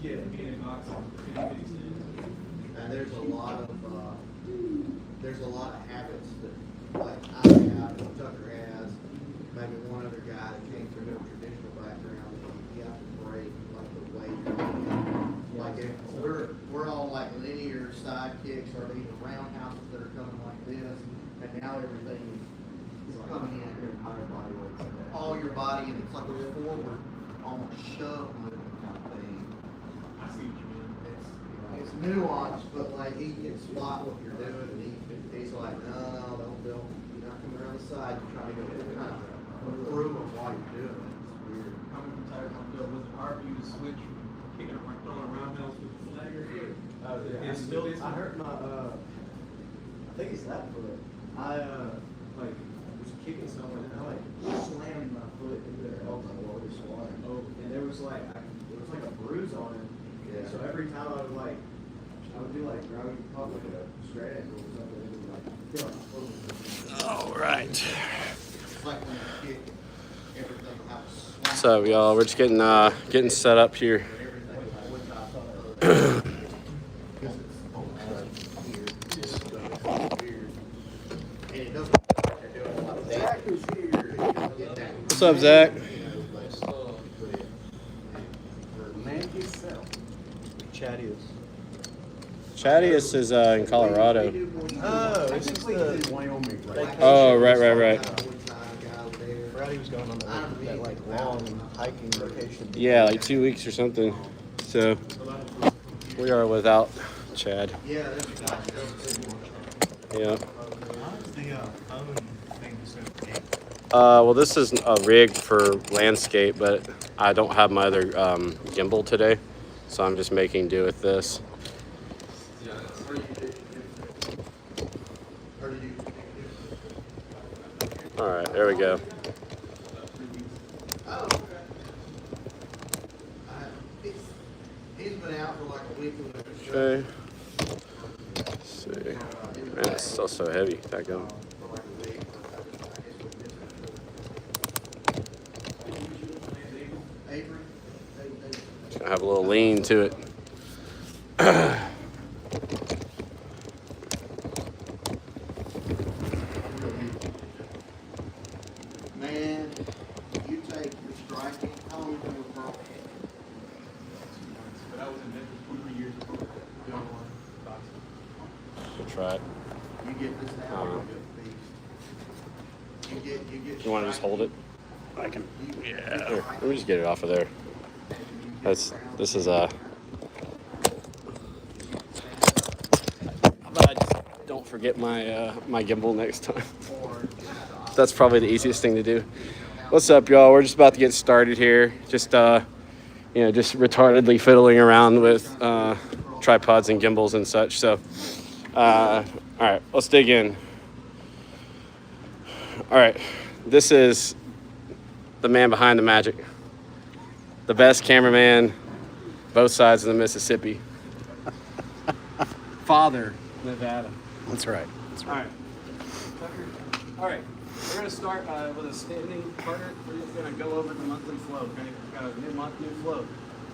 Yeah, being in boxing. And there's a lot of habits that, like I have, and Tucker has, maybe one other guy that came from a traditional background. You have to break like the way you're doing. Like if we're all like linear side kicks or even roundhouses that are coming like this, and now everything is coming in all your body, and it's like a forward, almost shove movement kind of thing. I see what you mean. It's nuanced, but like he can spot what you're doing, and he's like, no, don't, you're not coming around the side, you're trying to go kind of through him while you're doing it. It's weird. Coming from tired, was it hard for you to switch from kicking or throwing around bells with the flag or here? It's still, I hurt my, I think it's that foot. I, like, was kicking someone, and I, like, slammed my foot into their elbow while we were squatting. Oh, and there was, like, a bruise on it. Yeah. So every time I would do, like, gravity pump, like a straight ankle or something, it would, like, feel like All right. It's like when you kick, everything will have a swing. So y'all, we're just getting set up here. What's up, Zach? Chattius is in Colorado. Oh, this is the Wyoming. Oh, right. Brady was going on that like long hiking location. Yeah, like 2 weeks or something. So we are without Chad. Yeah. Yeah. The phone thing so big. Well, this is a rig for landscape, but I don't have my other gimbal today, so I'm just making do with this. All right, there we go. Oh, okay. He's been out for like a week. Okay. Let's see. Man, it's still so heavy. That gun. It's gonna have a little lean to it. Man, you take your striking. How long have you been with Pearl? But I was in Memphis 3 years before. We'll try it. You get this now, you'll get a beast. You get. You want to just hold it? I can. Yeah. Here, let me just get it off of there. This is How about I just don't forget my my gimbal next time. That's probably the easiest thing to do. What's up, y'all? We're just about to get started here. Just just retardedly fiddling around with tripods and gimbals and such. So, all right, let's dig in. All right, this is the man behind the magic. The best cameraman, both sides of the Mississippi. Father, Nevada. That's right. All right. Tucker. All right. We're going to start with a standing partner. We're just going to go over the monthly flow. Okay. We've got a new month, new flow.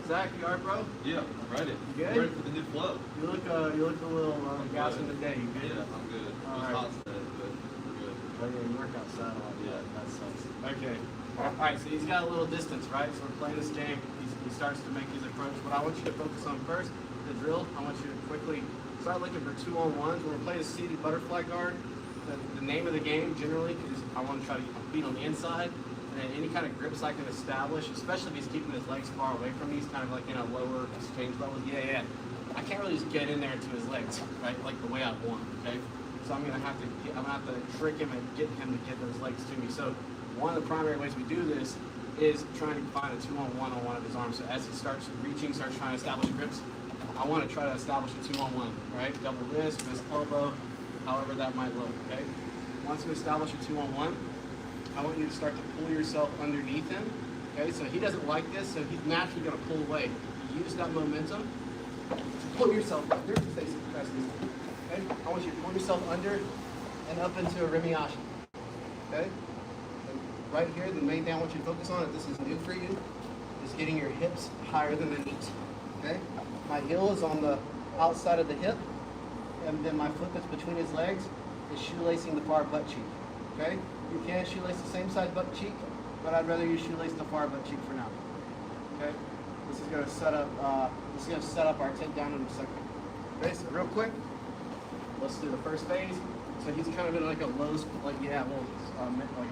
Zach, you all right, bro? Yeah, I'm ready. You good? I'm ready for the new flow. You look a little gassed in the day. You good? Yeah, I'm good. All It's right. hot today, but we're good. Oh, yeah, you work outside a lot. Yeah. That sucks. Okay. All right, so he's got a little distance, right? So we're playing this game. He starts to make his approach. What I want you to focus on first, the drill, I want you to quickly start looking for 2-on-1s. When we're playing a seated butterfly guard, the name of the game generally is I want to try to get my feet on the inside. And then any kind of grips I can establish, especially if he's keeping his legs far away from me, he's kind of like in a lower exchange level. Yeah. I can't really just get in there to his legs, right? Like the way I want, okay? So I'm gonna have to trick him and get him to get those legs to me. So one of the primary ways we do this is trying to find a 2-on-1 on one of his arms. So as he starts reaching, starts trying to establish grips, I want to try to establish a 2-on-1, right? Double wrist, elbow, however that might look, okay? Once you establish a 2-on-1, I want you to start to pull yourself underneath him, okay? So he doesn't like this, so he's naturally going to pull away. Use that momentum to pull yourself under. Okay? I want you to pull yourself under and up into a Remiyashi, okay? And right here, the main thing I want you to focus on, if this is new for you, is getting your hips higher than the knees, okay? my heel is on the outside of the hip, and then my foot that's between his legs is shoelacing the far butt cheek. Okay? You can shoelace the same side butt cheek, but I'd rather you shoelace the far butt cheek for now. Okay? This is gonna set up our takedown in a second. Okay, so real quick, let's do the first phase. So he's kind of in like a low, like a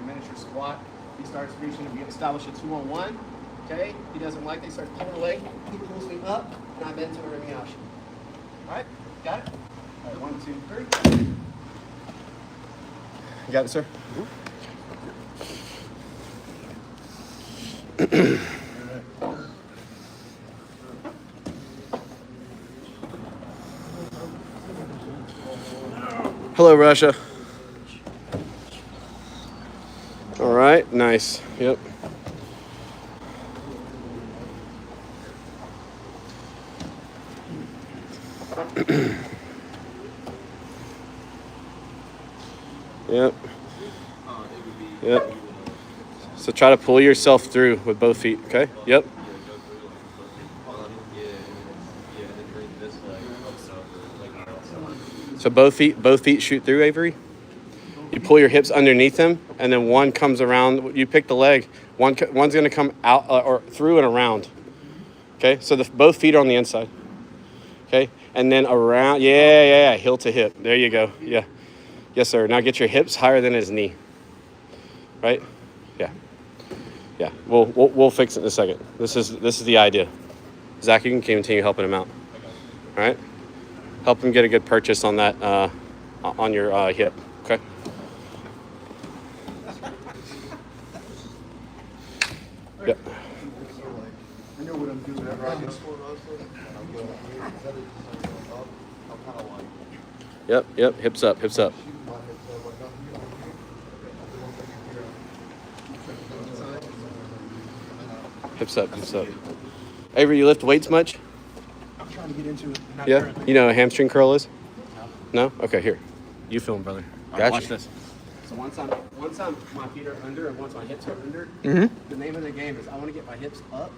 miniature squat. He starts reaching, we establish a 2-on-1. Okay, he doesn't like it, he starts pulling away. He pulls me up, and I bend to a Rimiyashi. All right, got it? All right, 1, 2, 3. You got it, sir? Hello, Russia. All right, nice. Yep. Yep. Yep. So try to pull yourself through with both feet, okay? Yep. So both feet shoot through, Avery. You pull your hips underneath them, and then one comes around. You pick the leg. One's going to come out or through and around. Okay, so both feet are on the inside. Okay, and then around. Yeah, heel to hip. There you go. Yeah, yes, sir. Now get your hips higher than his knee. Right? Yeah. We'll fix it in a second. This is the idea. Zach, you can continue helping him out. All right. Help him get a good purchase on that on your hip. Okay. Yep. I know what I'm doing. Yep. Hips up. Hips up. Avery, you lift weights much? I'm trying to get into it. Yeah. You know what a hamstring curl is? No? Okay, here. You film, brother. Gotcha. Watch this. So once my feet are under and once my hips are under, the name of the game is I want to get my hips up,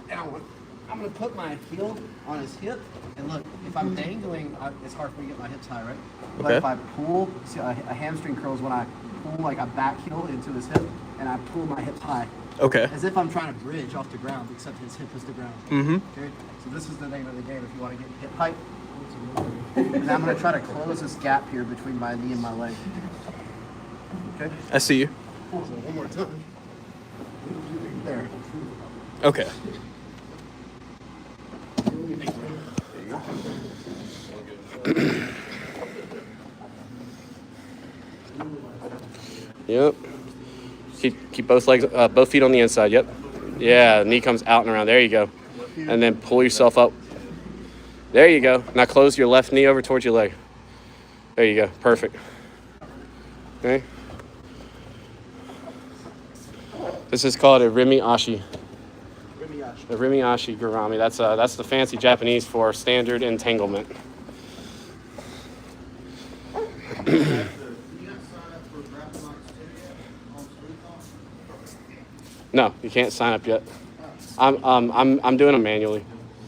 and I'm going to put my heel on his hip, and look, if I'm dangling, it's hard for me to get my hips high, right? But if I pull, see, a hamstring curl is when I pull like a back heel into his hip, and I pull my hips high. Okay. As if I'm trying to bridge off the ground, except his hip is the ground. Okay? So this is the name of the game if you want to get hip height. And I'm going to try to close this gap here between my knee and my leg. Okay? I see you. So one more time. There. Okay. Yep. Keep both feet on the inside. Yep. Yeah, knee comes out and around. There you go. And then pull yourself up. There you go. Now close your left knee over towards your leg. There you go. Perfect. Okay. This is called a Rimiyashi. The Rimiyashi Garami. That's the fancy Japanese for standard entanglement. No, you can't sign up yet. I'm doing them manually.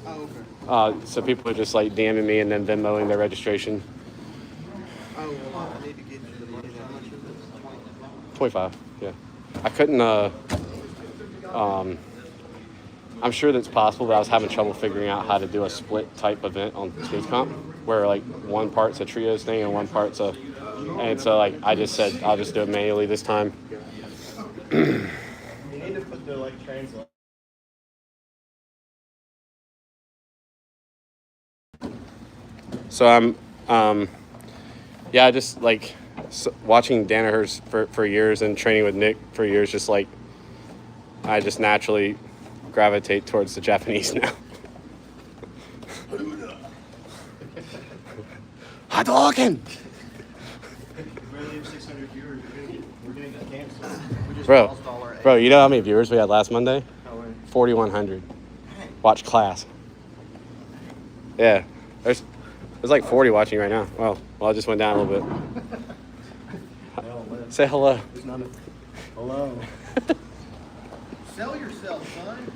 Oh, okay. So people are just like DMing me and then Venmoing their registration. Oh, well, I need to get you the money. How much is it? 25. Yeah. I couldn't. I'm sure that's possible, but I was having trouble figuring out how to do a split type event on Space Comp, where like one part's a trios thing and one part's a. And so like I just said I'll just do it manually this time. You need to put the translate. So I'm, I just like watching Danaher's for years and training with Nick for years. Just like I just naturally gravitate towards the Japanese now. Hadouken! We only have 600 viewers. We're going to get canceled. Bro, you know how many viewers we had last Monday? How many? 4,100. Watch class. Yeah, there's like 40 watching right now. Well, I just went down a little bit. Say hello. Hello. Sell yourself, son.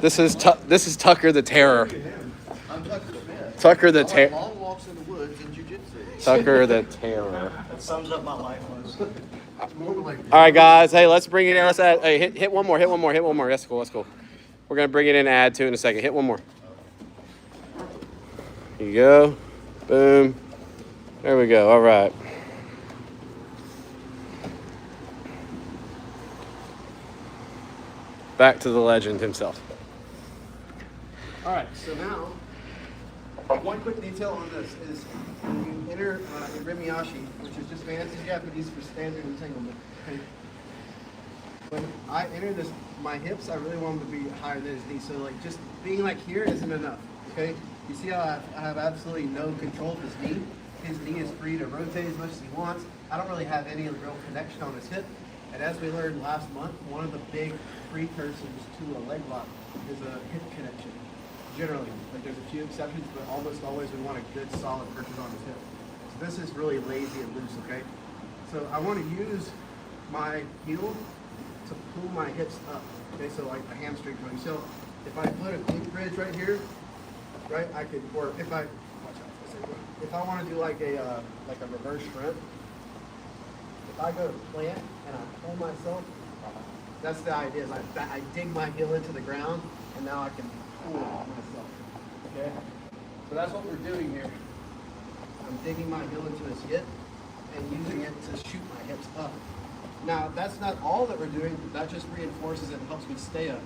This is Tucker the Terror. I'm Tucker Smith. Tucker the I like Terror. long walks in the woods and Jiu Jitsu. Tucker the Terror. That sums up my life. All right, guys. Hey, let's bring it in. Let's add. Hey, hit one more. Hit one more. Hit one more. That's cool. That's cool. We're gonna bring it in and add to it in a second. Hit one more. Here you go. Boom. There we go. All right. Back to the legend himself. All right, so now, one quick detail on this is when you enter Irimiyashi, which is just fancy Japanese for standard entanglement. Okay? When I enter this, my hips, I really want them to be higher than his knees. So like just being like here isn't enough. Okay? You see how I have absolutely no control of his knee? His knee is free to rotate as much as he wants. I don't really have any real connection on his hip. And as we learned last month, one of the big precursors to a leg lock is a hip connection. Generally, like there's a few exceptions, but almost always we want a good solid purchase on his hip. So this is really lazy and loose, okay? So I want to use my heel to pull my hips up, okay? So like a hamstring joint. So if I put a glute bridge right here, right, I could, or if I, watch out for a second. If I want to do like a reverse shrimp, if I go to plant and I pull myself, that's the idea. Is I dig my heel into the ground, and now I can pull myself. Okay. So that's what we're doing here. I'm digging my heel into his hip and using it to shoot my hips up. Now that's not all that we're doing. That just reinforces it and helps me stay up.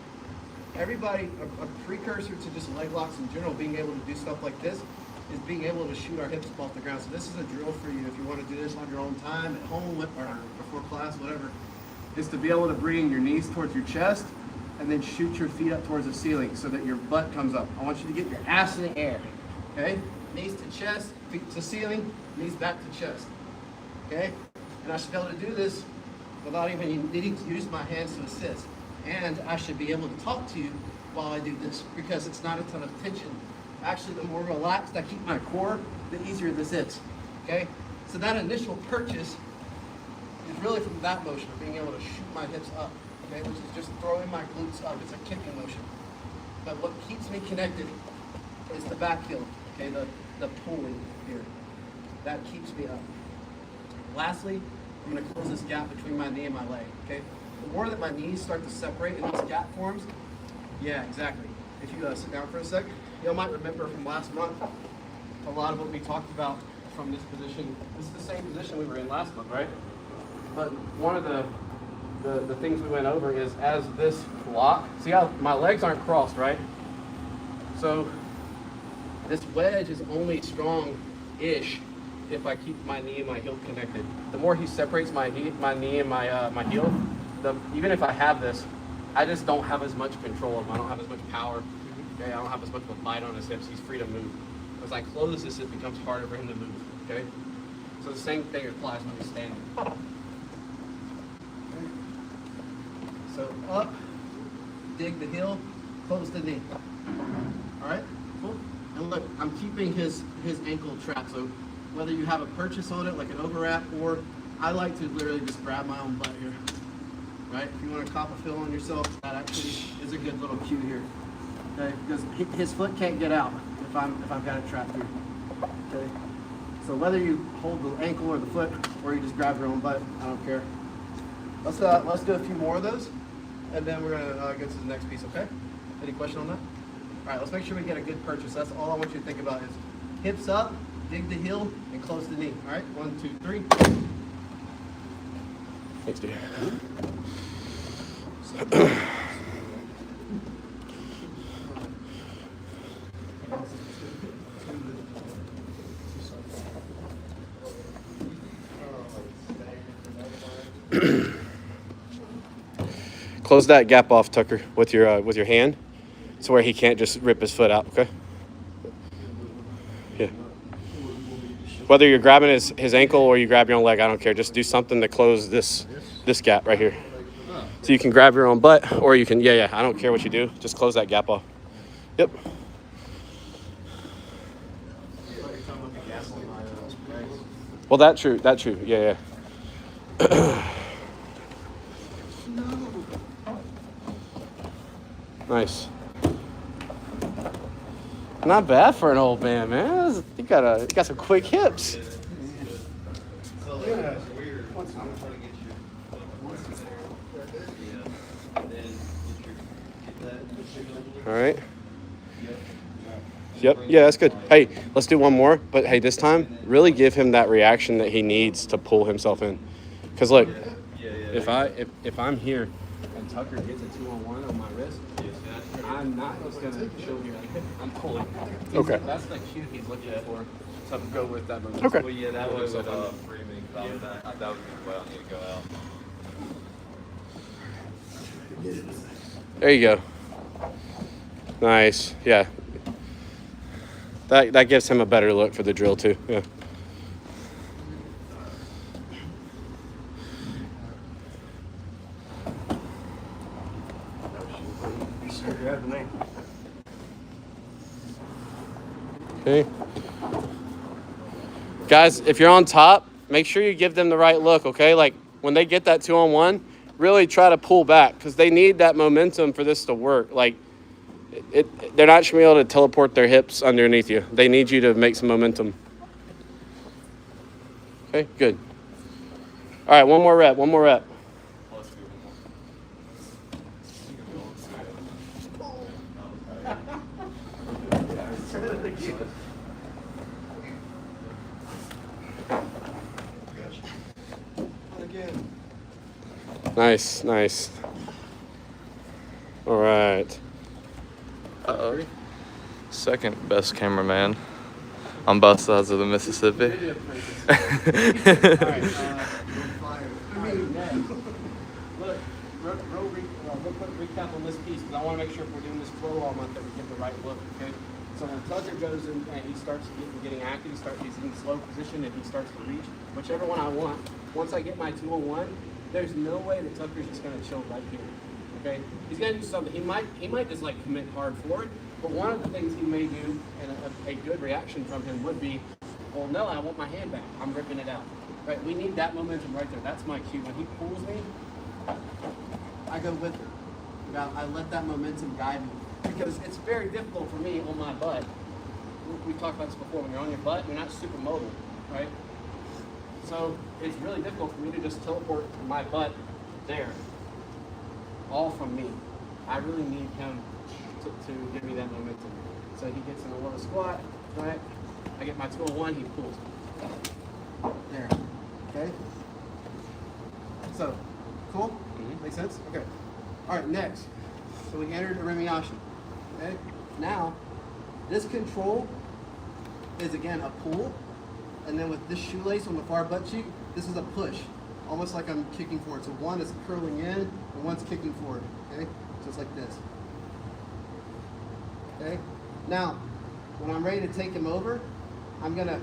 Everybody, a precursor to just leg locks in general, being able to do stuff like this, is being able to shoot our hips up off the ground. So this is a drill for you if you want to do this on your own time, at home, or before class, whatever, is to be able to bring your knees towards your chest and then shoot your feet up towards the ceiling so that your butt comes up. I want you to get your ass in the air, okay? Knees to chest, feet to ceiling, knees back to chest, okay? And I should be able to do this without even needing to use my hands to assist. And I should be able to talk to you while I do this because it's not a ton of tension. Actually, the more relaxed I keep my core, the easier this is, okay? So that initial purchase is really from that motion of being able to shoot my hips up, okay? Which is just throwing my glutes up. It's a kicking motion. But what keeps me connected is the back heel, okay? The pulling here. That keeps me up. Lastly, I'm gonna close this gap between my knee and my leg, okay? The more that my knees start to separate in these gap forms, yeah, exactly. If you sit down for a sec, y'all might remember from last month, a lot of what we talked about from this position. This is the same position we were in last month, right? But one of the things we went over is as this lock, see how my legs aren't crossed, right? So this wedge is only strong-ish if I keep my knee and my heel connected. The more he separates my knee and my heel, even if I have this, I just don't have as much control of him. I don't have as much power. Okay, I don't have as much of a bite on his hips. He's free to move. As I close this, it becomes harder for him to move. Okay, so the same thing applies when he's standing. Okay. So up, dig the heel, close the knee. All right, cool. And look, I'm keeping his ankle trapped. So whether you have a purchase on it, like an overwrap, or I like to literally just grab my own butt here. Right? If you want to cop a feel on yourself, that actually is a good little cue here. Okay? Because his foot can't get out if I've got it trapped here. Okay? So whether you hold the ankle or the foot, or you just grab your own butt, I don't care. Let's do a few more of those, and then we're gonna get to the next piece. Okay? Any question on that? All right. Let's make sure we get a good purchase. That's all I want you to think about is hips up, dig the heel, and close the knee. All right? 1, 2, 3. Thanks, dude. Close that gap off, Tucker, with your hand, so where he can't just rip his foot out. Okay. Yeah. Whether you're grabbing his ankle or you grab your own leg, I don't care. Just do something to close this gap right here. So you can grab your own butt, or you can, yeah, I don't care what you do. Just close that gap off. Yep. Well, that true, yeah. Nice. Not bad for an old man, man. You got some quick hips. All right. Yep. Yeah, that's good. Hey, let's do one more. But hey, this time, really give him that reaction that he needs to pull himself in. Because look, if I'm here and Tucker gets a 2-on-1 on my wrist, I'm not just gonna chill here. I'm pulling. Okay. That's the cue he's looking for. So go with that moment. Okay. Well, yeah, that was free me. That would be the way I need to go out. There you go. Nice. Yeah. That gives him a better look for the drill too. Yeah. Okay. Guys, if you're on top, make sure you give them the right look, okay? Like when they get that 2-on-1, really try to pull back because they need that momentum for this to work. Like they're not going to be able to teleport their hips underneath you. They need you to make some momentum. Okay, good. All right, one more rep. Let's do Nice. All right. Uh-oh. Second best cameraman on both sides of the Mississippi. Real quick recap on this piece because I want to make sure if we're doing this flow all month that we get the right look, okay? So when Tucker goes in and he starts getting active, he's in slow position and he starts to reach, whichever one I want. Once I get my 2-on-1, there's no way that Tucker's just going to chill right here, okay? He's going to do something. He might just like commit hard forward, but one of the things he may do, and a good reaction from him would be, well, no, I want my hand back. I'm ripping it out, right? We need that momentum right there. That's my cue. When he pulls me, I go with it. I let that momentum guide me because it's very difficult for me on my butt. We've talked about this before. When you're on your butt, you're not super mobile, right? So it's really difficult for me to just teleport my butt there, all from me. I really need him to give me that momentum. So he gets in a low squat, right? I get my 2-on-1, he pulls. There, okay? So, cool? Make sense? Okay. All right, next. So we entered Arimiyashi, okay? Now, this control is, again, a pull. And then with this shoelace on the far butt cheek, this is a push. Almost like I'm kicking forward. So one is curling in, and one's kicking forward, okay? Just like this. Okay? Now, when I'm ready to take him over, I'm gonna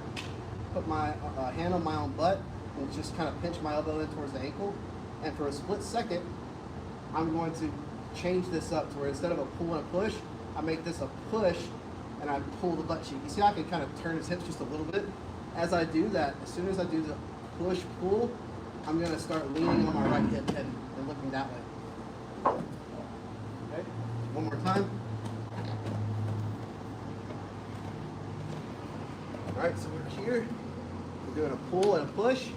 put my hand on my own butt and just kind of pinch my elbow in towards the ankle. And for a split second, I'm going to change this up to where instead of a pull and a push, I make this a push and I pull the butt cheek. You see how I can kind of turn his hips just a little bit? As I do that, as soon as I do the push, pull, I'm gonna start leaning on my right hip and looking that way. Okay, one more time. All right, so we're here. We're doing a pull and a push.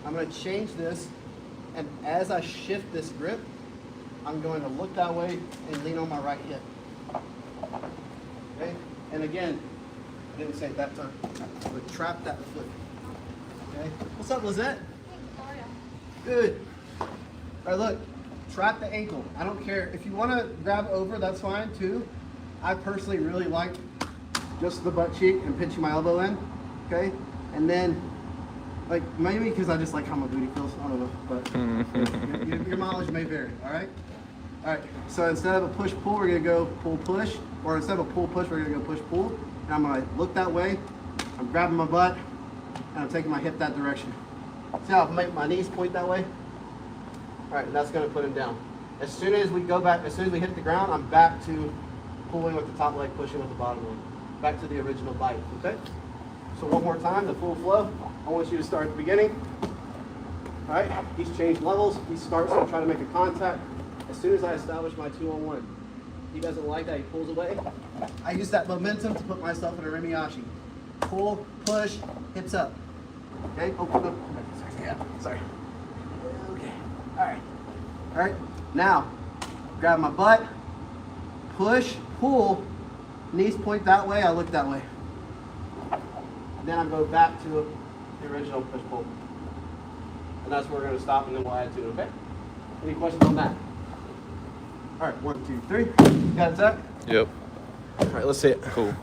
I'm gonna change this, and as I shift this grip, I'm going to look that way and lean on my right hip. Okay, and again, I didn't say it that time, but trap that foot. Okay, what's up, Lizette? Good. All right, look, trap the ankle. I don't care. If you want to grab over, that's fine too. I personally really like just the butt cheek and pinching my elbow in, okay? And then, like, maybe because I just like how my booty feels, I don't know, but your mileage may vary, all right? All right, so instead of a push-pull, we're gonna go pull-push, or instead of a pull-push, we're gonna go push-pull. And I'm gonna look that way, I'm grabbing my butt, and I'm taking my hip that direction. See how I make my knees point that way? All right, that's gonna put him down. As soon as we go back, as soon as we hit the ground, I'm back to pulling with the top leg, pushing with the bottom leg. Back to the original bite, okay? So one more time, the full flow. I want you to start at the beginning. All right, he's changed levels. He starts to try to make a contact. As soon as I establish my 2-on-1, he doesn't like that, he pulls away. I use that momentum to put myself in a remiyashi. Pull, push, hips up. Okay? Oh, oh, yeah, sorry. Okay, all right. All right, now, grab my butt, push, pull, knees point that way, I look that way. Then I go back to the original push-pull. And that's where we're gonna stop and then we'll add to it, okay? Any questions on that? All right, 1, 2, 3. Got it, Zach? Yep. All right, let's see it. Cool.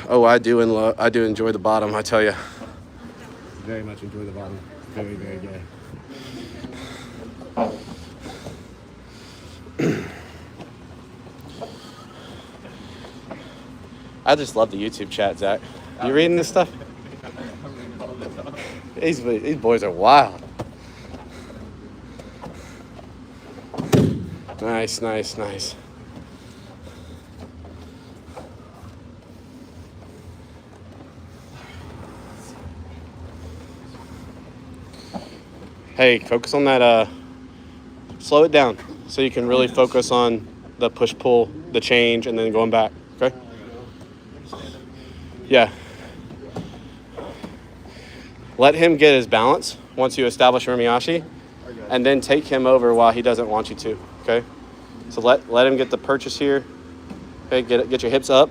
Oh, I do enjoy the bottom, I tell you. Very much enjoy the bottom. Very, very gay. I just love the YouTube chat, Zach. You reading this stuff? These boys are wild. Nice, nice, nice. Hey, focus on that, slow it down so you can really focus on the push-pull, the change, and then going back, okay? Yeah. Let him get his balance once you establish Rimiyashi, and then take him over while he doesn't want you to, okay? So let him get the purchase here. Okay, get your hips up.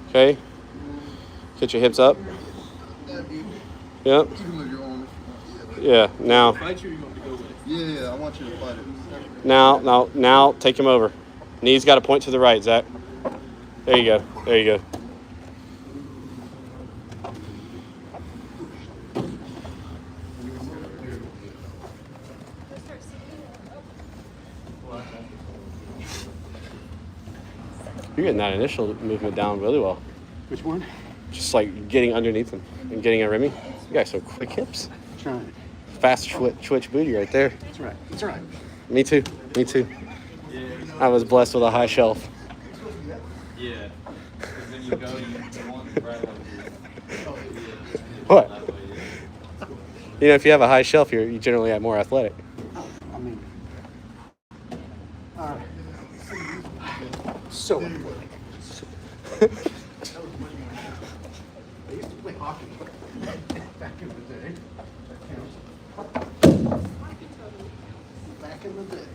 Okay? Get your hips up. Yep. Yeah, now. Fight you or you want to go with it? Yeah, I want you to fight it. Now take him over. Knees got to point to the right, Zach. There you go. There you go. You're getting that initial movement down really well. Which one? Just like getting underneath them and getting a Remy. You guys so quick hips. Trying. Fast twitch booty right there. That's right. That's right. Me too. Me too. I was blessed with a high shelf. Yeah. Because then you go, you want the right one. What? You know, if you have a high shelf, you generally have more athletic. I mean, all right. So athletic. I used to play hockey back in the day. That counts. Back in the day.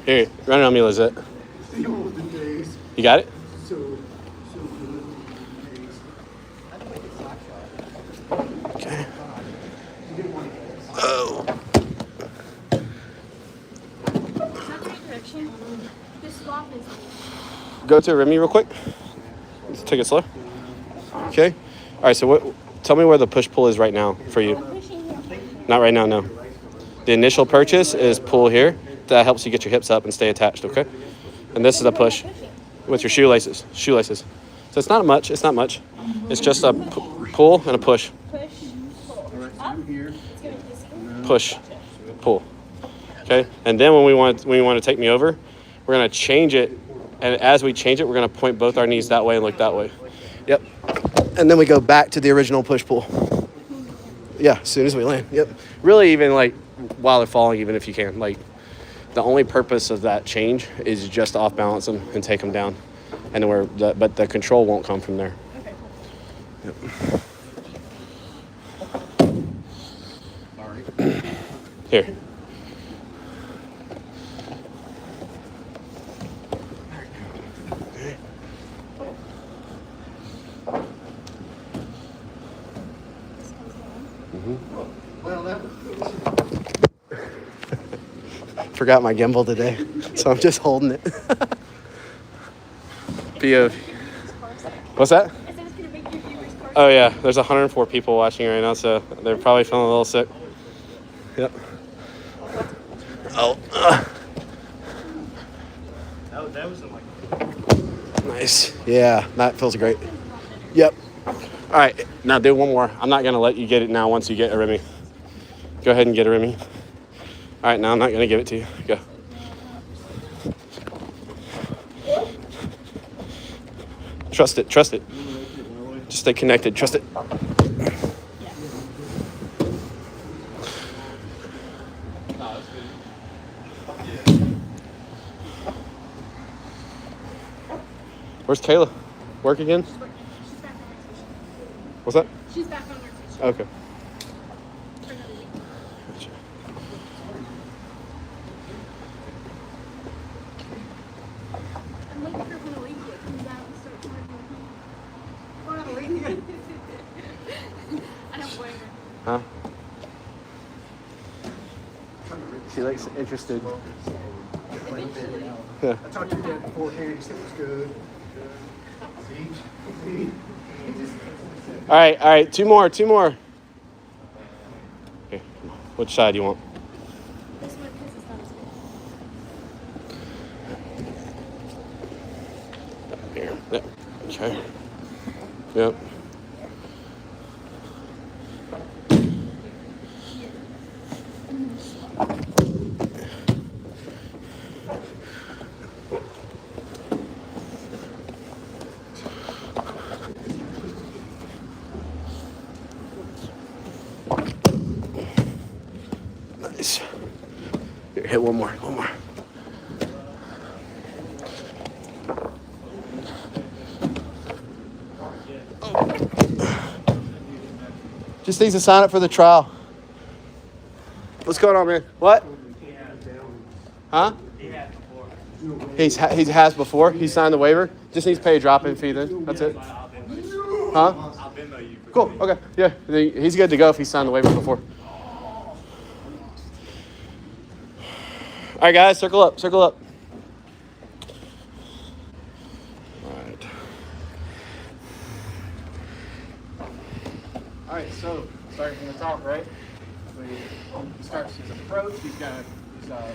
Here, run it on me, Lizette. The olden days. You got it? So good. Days. I think it's slap shot. Okay. You didn't want to get this. Oh. Is that the right direction? This swap is. Go to Remy real quick. Let's take it slow. Okay. All right. So tell me where the push pull is right now for you. Not right now. No. The initial purchase is pull here. That helps you get your hips up and stay attached. Okay. And this is a push with your shoelaces. Shoelaces. So it's not much. It's not much. It's just a pull and a push. Push, pull. Up. It's going to be this. Push, pull. Okay. And then when you want to take me over, we're gonna change it. And as we change it, we're going to point both our knees that way and look that way. Yep. And then we go back to the original push-pull. Yeah, as soon as we land. Yep. Really even like while they're falling, even if you can. Like the only purpose of that change is just to off-balance them and take them down. And then but the control won't come from there. Okay. Yep. Here. Well, that Forgot my gimbal today, so I'm just holding it. POV. What's that? I said it's going to make your viewers car Oh yeah, there's 104 people watching right now, so they're probably feeling a little sick. Yep. Oh. That was like. Nice. Yeah, that feels great. Yep. All right, now do one more. I'm not gonna let you get it now once you get a Remy. Go ahead and get a Remy. All right, now I'm not gonna give it to you. Go. Trust it, trust it. Just stay connected, trust it. No, that's good. Where's Kayla? Work again? She's working. She's back on rotation. What's that? She's back on rotation. Okay. For another week. Gotcha. I'm waiting for when Olivia comes out and starts working with me. What are we here? I don't blame her. Huh? She likes interested. Eventually. I talked to your dad beforehand, he said it was good. See? All right. Two more. Okay. Which side do you want? This one because it's not as good. Here. Yep. Okay. Yep. Nice. Here, hit one more. Just needs to sign up for the trial. What's going on, man? What? Huh? He had before. He has before. He signed the waiver. Just needs to pay a drop-in fee then. That's it. Huh? I'll Venmo you. Cool. Okay. Yeah. He's good to go if he signed the waiver before. All right, guys. Circle up. All right. All right, so starting from the top, right? He starts his approach. He's low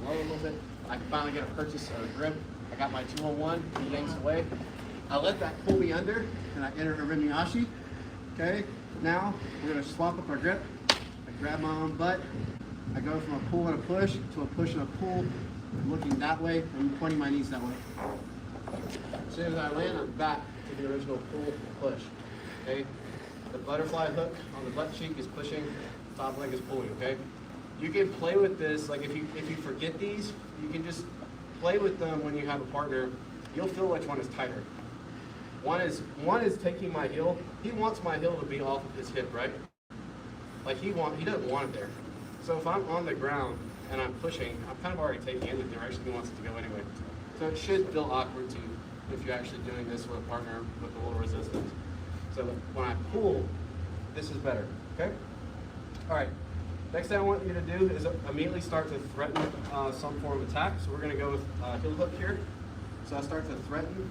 a little bit. I finally get a purchase of a grip. I got my 2-on-1. He yanks away. I let that pull me under, and I enter a Rimiyashi. Okay. Now we're gonna swap up our grip. I grab my own butt. I go from a pull and a push to a push and a pull. I'm looking that way and pointing my knees that way. As soon as I land, I'm back to the original pull push. Okay. The butterfly hook on the butt cheek is pushing, top leg is pulling, okay? You can play with this, like if you forget these, you can just play with them when you have a partner. You'll feel which one is tighter. One is taking my heel. He wants my heel to be off of his hip, right? Like he doesn't want it there. So if I'm on the ground and I'm pushing, I'm kind of already taking it in the direction he wants it to go anyway. So it should feel awkward to you if you're actually doing this with a partner with a little resistance. So when I pull, this is better, okay? All right, next thing I want you to do is immediately start to threaten some form of attack. So we're gonna go with heel hook here. So I start to threaten.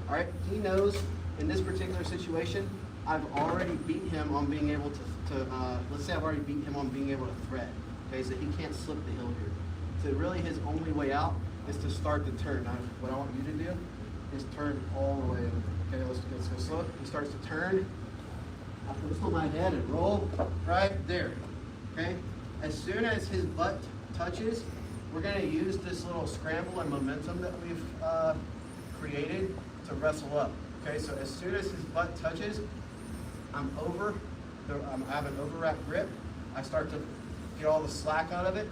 All right, he knows in this particular situation, I've already beat him on being able to let's say I've already beat him on being able to thread. Okay, so he can't slip the heel here. So really his only way out is to start the turn. Now, what I want you to do is turn all the way over. Okay, let's go slow. He starts to turn. I put this on my head and roll right there. Okay? As soon as his butt touches, we're going to use this little scramble and momentum that we've created to wrestle up. Okay, so as soon as his butt touches, I have an overwrap grip. I start to get all the slack out of it.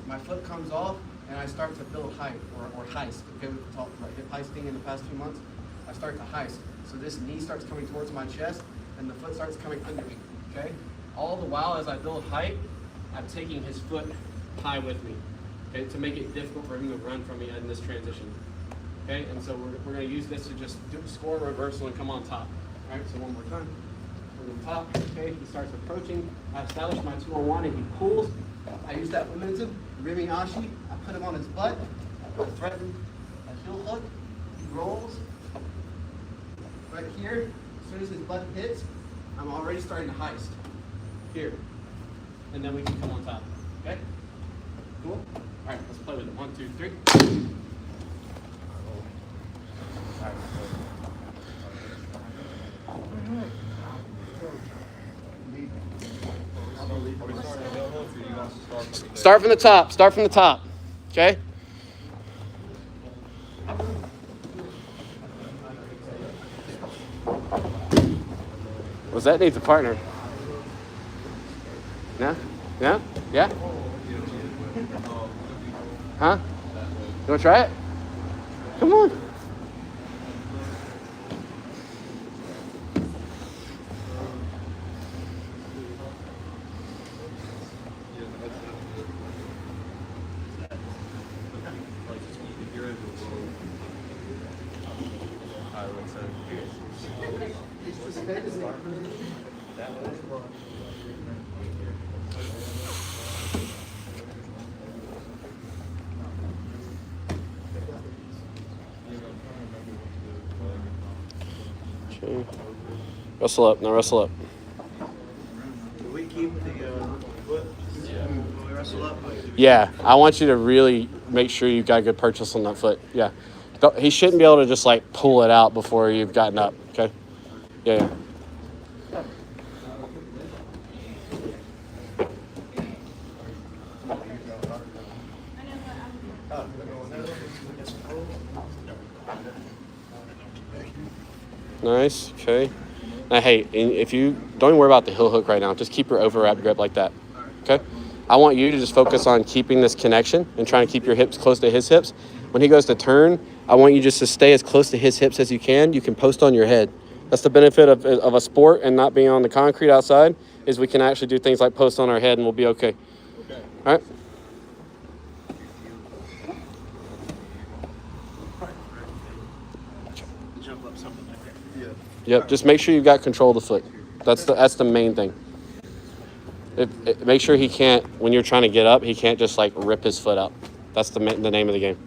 My foot comes off, and I start to build height or heist. Okay, we've talked about hip heisting in the past few months. I start to heist. So this knee starts coming towards my chest, and the foot starts coming under me. Okay. All the while, as I build height, I'm taking his foot high with me. Okay, to make it difficult for him to run from me in this transition. Okay, and so we're going to use this to just score a reversal and come on top. All right, so one more time. From the top, okay, he starts approaching. I establish my 2-on-1 and he pulls. I use that momentum, Rimiyashi. I put him on his butt. I threaten a heel hook. He rolls. Right here, as soon as his butt hits, I'm already starting to heist. Here. And then we can come on top. Okay? Cool? All right, let's play with it. 1, 2, 3. Start from the top. Okay? That needs a partner. No? Yeah? Huh? You wanna try it? Come on. Okay. Wrestle up. Now wrestle up. Do we keep the foot when we wrestle up? Yeah, I want you to really make sure you've got a good purchase on that foot. Yeah. He shouldn't be able to just like pull it out before you've gotten up. Okay. Yeah. Nice. Okay. Now, hey, if you don't even worry about the heel hook right now, just keep your overwrap grip like that. Okay. I want you to just focus on keeping this connection and trying to keep your hips close to his hips. When he goes to turn, I want you just to stay as close to his hips as you can. You can post on your head. That's the benefit of a sport and not being on the concrete outside, is we can actually do things like post on our head and we'll be okay. All right. Jump up something like that. Yeah. Yep. Just make sure you've got control of the foot. That's the main thing. Make sure he can't, when you're trying to get up, he can't just like rip his foot up. That's the name of the game.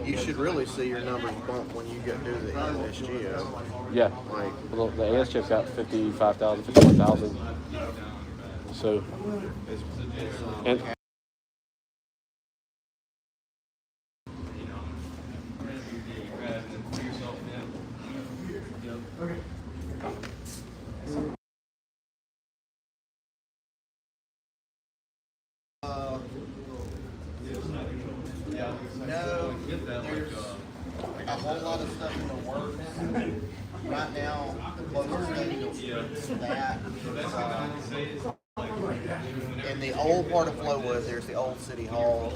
You should really see your numbers bump when you go do the ASGO. Yeah. Like, Well, the ASG's got 55,000, 51,000. So, and No, there's a whole lot of stuff in the works. Right now, the closest thing to that is, in the old part of Flowood, there's the old City Hall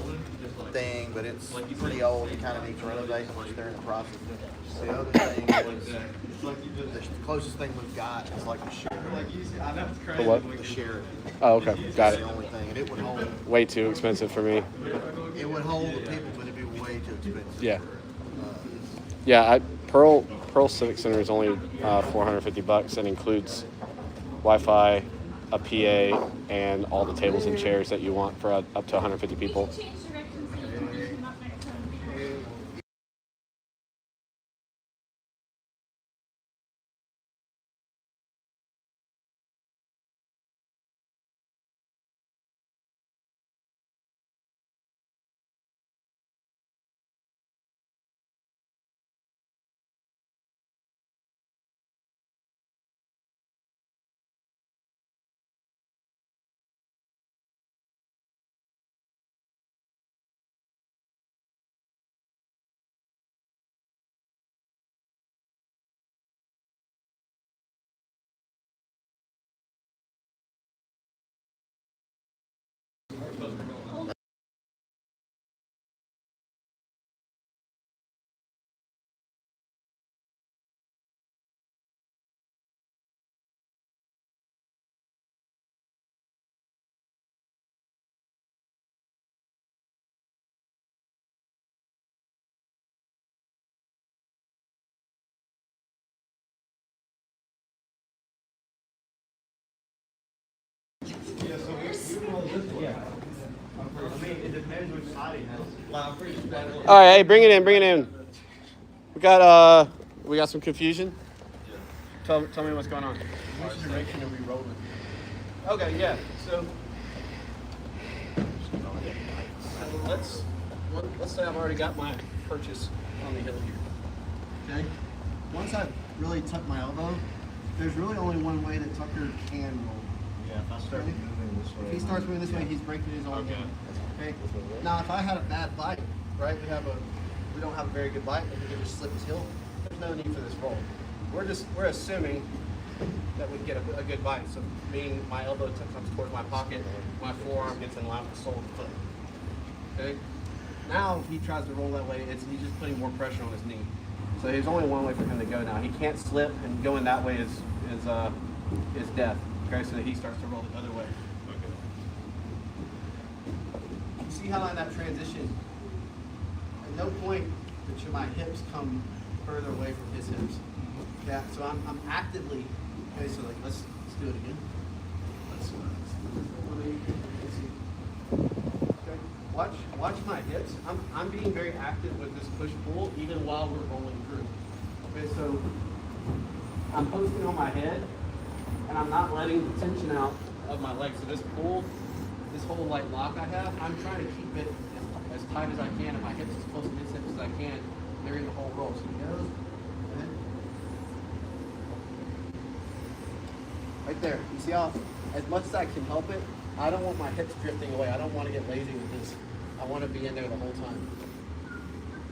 thing, but it's pretty old and kind of needs renovation, which they're in the process. The other thing was, the closest thing we've got is like the sheriff. the what? The sheriff. Oh, okay. Got That's it. the only thing, and it would hold, Way too expensive for me. it would hold the people, but it'd be way too expensive. Yeah. Yeah, Pearl Civic Center is only $450 and includes Wi-Fi, a PA, and all the tables and chairs that you want for up to 150 people. Change directions so you can come up next time. All right, hey, bring it in. We got some confusion. Tell me what's going on. Which direction are we rolling? Okay, yeah. So let's say I've already got my purchase on the hill here. Okay. Once I really tuck my elbow, there's really only one way that Tucker can roll. Yeah, if I start moving this way. If he starts moving this way, he's breaking his own game. Okay. Now, if I had a bad bite, right? We don't have a very good bite. If we just slip his heel, there's no need for this roll. We're assuming that we get a good bite. So meaning my elbow comes towards my pocket, my forearm gets in line with the sole of the foot. Okay. Now if he tries to roll that way, he's just putting more pressure on his knee. So there's only one way for him to go now. He can't slip, and going that way is death. Okay, so he starts to roll the other way. Okay. You see how in that transition, at no point should my hips come further away from his hips. Yeah, so I'm actively, okay, so like let's do it again. Okay. Watch my hips. I'm being very active with this push-pull even while we're rolling through. Okay, so I'm posting on my head and I'm not letting the tension out of my legs. So this pull, this whole like lock I have, I'm trying to keep it as tight as I can and my hips as close to his hips as I can during the whole roll. So he goes, and then right there. You see how, as much as I can help it, I don't want my hips drifting away. I don't want to get lazy with this. I want to be in there the whole time.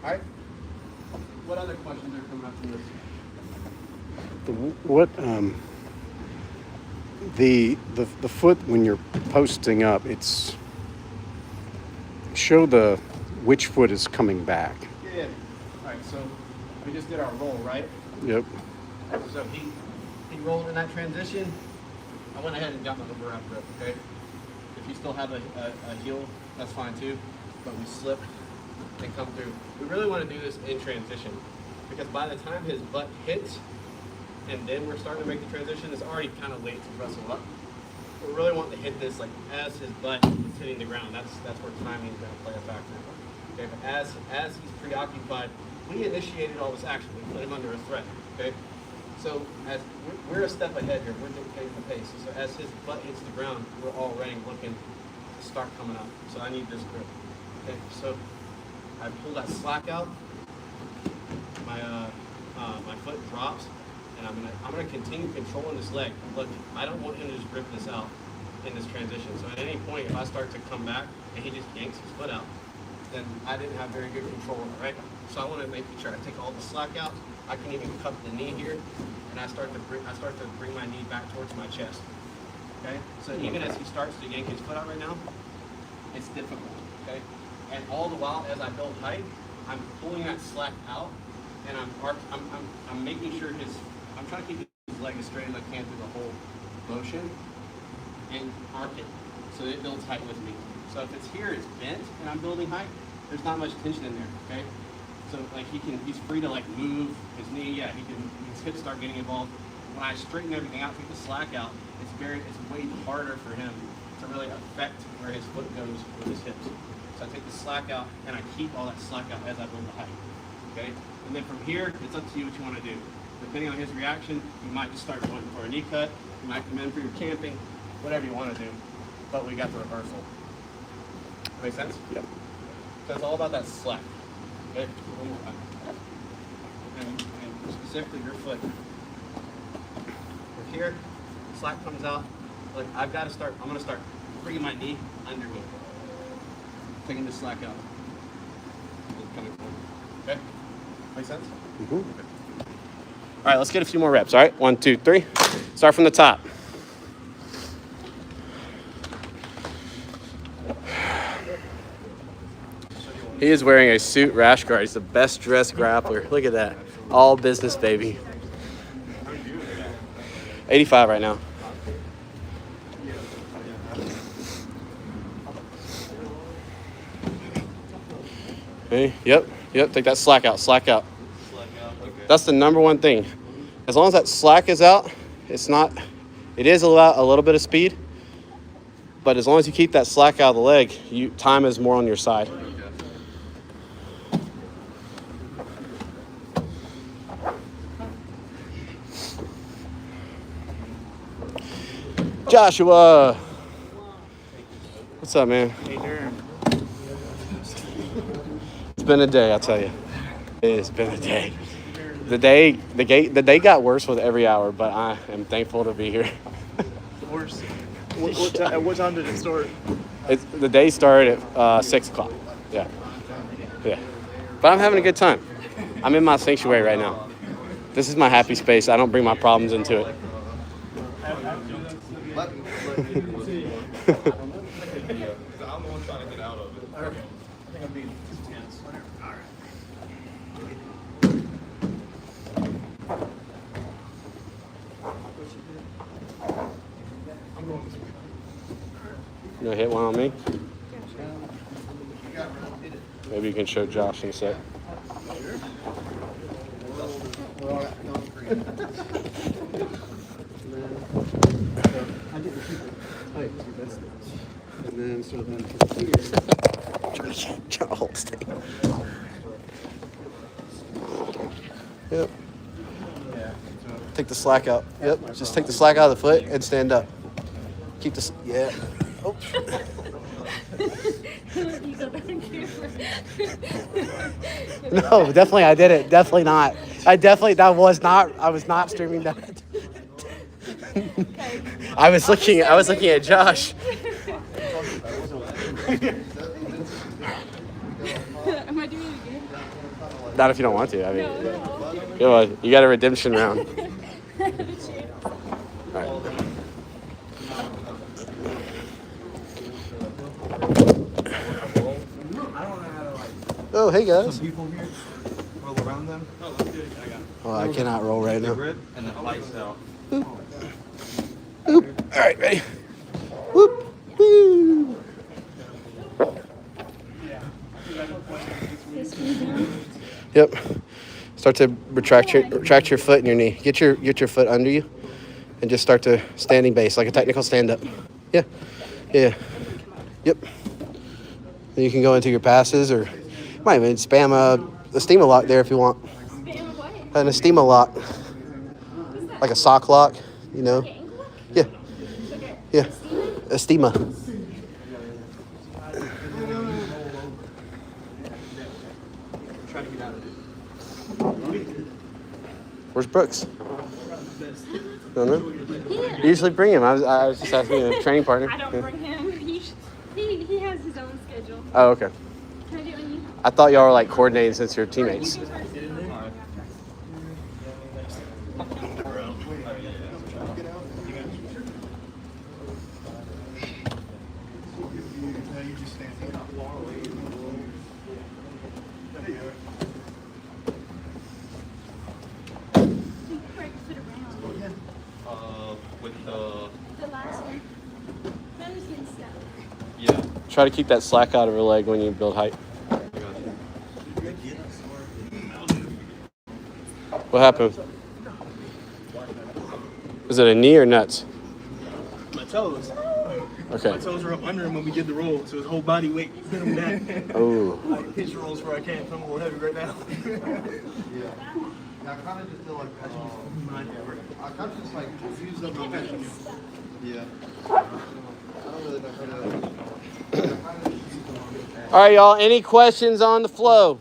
All right? What other questions are coming up from this? What the foot when you're posting up, it's show the which foot is coming back. Yeah. All right, so we just did our roll, right? Yep. So he rolled in that transition. I went ahead and got my overwrap grip, okay? If you still have a heel, that's fine too. But we slip and come through. We really want to do this in transition because by the time his butt hits and then we're starting to make the transition, it's already kind of late to wrestle up. We really want to hit this like as his butt is hitting the ground. That's where timing is going to play a factor. Okay, but as he's preoccupied, we initiated all this action. We put him under a threat. Okay, so as we're a step ahead here, we're dictating the pace. So as his butt hits the ground, we're already looking to start coming up. So I need this grip. Okay, so I pull that slack out. My foot drops, and I'm gonna continue controlling this leg. Look, I don't want him to just rip this out in this transition. So at any point, if I start to come back and he just yanks his foot out, then I didn't have very good control of it, right? So I want to make sure I take all the slack out. I can even cup the knee here, and I start to bring my knee back towards my chest. Okay. So even as he starts to yank his foot out right now, it's difficult. Okay. And all the while, as I build height, I'm pulling that slack out, and I'm making sure I'm trying to keep his leg as straight as I can through the whole motion, and arc it so it builds height with me. So if it's here, it's bent, and I'm building height, there's not much tension in there, okay? So like he's free to like move his knee, yeah, his hips start getting involved. When I straighten everything out, take the slack out, it's way harder for him to really affect where his foot goes with his hips. So I take the slack out, and I keep all that slack out as I build the height, okay? And then from here, it's up to you what you want to do. Depending on his reaction, you might just start going for a knee cut, you might come in for your camping, whatever you want to do. But we got the reversal. Make sense? Yep. So it's all about that slack. Okay? One more time. And specifically your foot. From here, slack comes out. Like I'm gonna start bringing my knee under me. Taking the slack out. Coming forward. Okay? Make sense? Mm-hmm. Okay. All right, let's get a few more reps. All right, 1, 2, 3. Start from the top. He is wearing a suit rash guard. He's the best dressed grappler. Look at that. All business, baby. 85 right now. Okay, yep. Take that slack out. That's the number one thing. As long as that slack is out, it is a little bit of speed, but as long as you keep that slack out of the leg, time is more on your side. Joshua, what's up, man? It's been a day, I'll tell you. It's been a day. The day got worse with every hour, but I am thankful to be here. Worse. What time did it start? The day started at 6 o'clock. Yeah. But I'm having a good time. I'm in my sanctuary right now. This is my happy space. I don't bring my problems into it. I'm the one trying to get out of it. I think I'm being tense. I'm going this way. You gonna hit one on me? Maybe you can show Josh in a sec. And then, so then Trying to hold this thing. Yep. Take the slack out. Yep. Just take the slack out of the foot and stand up. Keep the. Yeah. Oh. You go back and No, definitely I did it. Definitely not. I was not streaming that. I was looking at Josh. Am I doing it again? Not if you don't want to. I mean, No. you got a redemption round. All right. Oh, hey guys. People here, roll around them. Oh, I cannot roll right now. Grip and then lights out. Oop. All right, ready? Whoop. Woo. Yep. Start to retract your foot and your knee. Get your foot under you, and just start to standing base like a technical stand up. Yeah. Yep. Then you can go into your passes, or you might even spam a steamer lock there if you want. Spam what? An estema lock, like a sock lock, you know. Like an ankle lock? Yeah. Okay. Yeah. Estema. Try to get out of it. Where's Brooks? Don't know. You usually bring him. I was just asking a training partner. I don't bring him. He has his own schedule. Oh, okay. Can I do it on you? I thought y'all were like coordinating since you're teammates. With the The last one. That was good stuff. yeah. Try to keep that slack out of her leg when you build height. What happened? Was it a knee or nuts? My toes. Okay. My toes were up under him when we did the roll, so his whole body weight hit him back. Oh. Like pitch rolls where I can't come a little heavy right now. I kind of just feel like, I kind of just like confused up momentum. Yeah. I don't really know how to. All right, y'all. Any questions on the flow?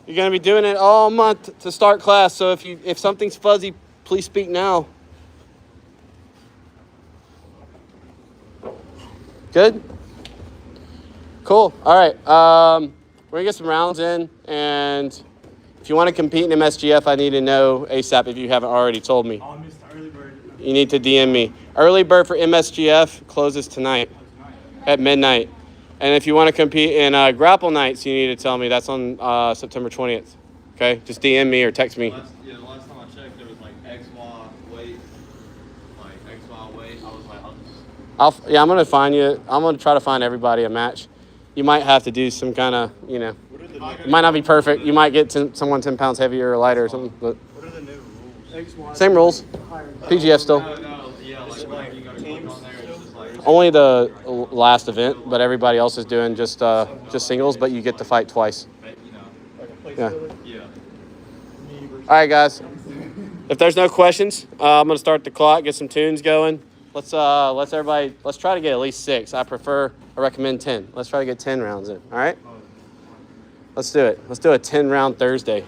You're gonna be doing it all month to start class. So if something's fuzzy, please speak now. Good. Cool. All right. We're gonna get some rounds in, and if you want to compete in MSGF, I need to know ASAP if you haven't already told me. Oh, I missed the early bird. You need to DM me. Early bird for MSGF closes tonight at midnight. And if you want to compete in grapple nights, you need to tell me. That's on September 20th. Okay? Just DM me or text me. The last time I checked, there was like XY weight. I was like, I'm gonna find you. I'm gonna try to find everybody a match. You might have to do some kind of, it might not be perfect. You might get someone 10 pounds heavier or lighter or something. But What are the new rules? same rules. PGF still. no, yeah, like you gotta click on there. It's just like Only the last event, but everybody else is doing just singles. But you get to fight twice. Yeah. yeah. All right, guys. If there's no questions, I'm gonna start the clock, get some tunes going. Let's try to get at least 6. I recommend 10. Let's try to get 10 rounds in. All right. Let's do it. Let's do a 10-round Thursday.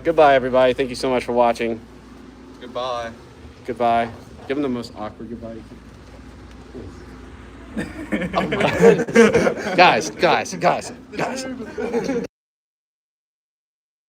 Goodbye, everybody. Thank you so much for watching. Goodbye. Goodbye. Give them the most awkward goodbye. Oh my goodness. Guys.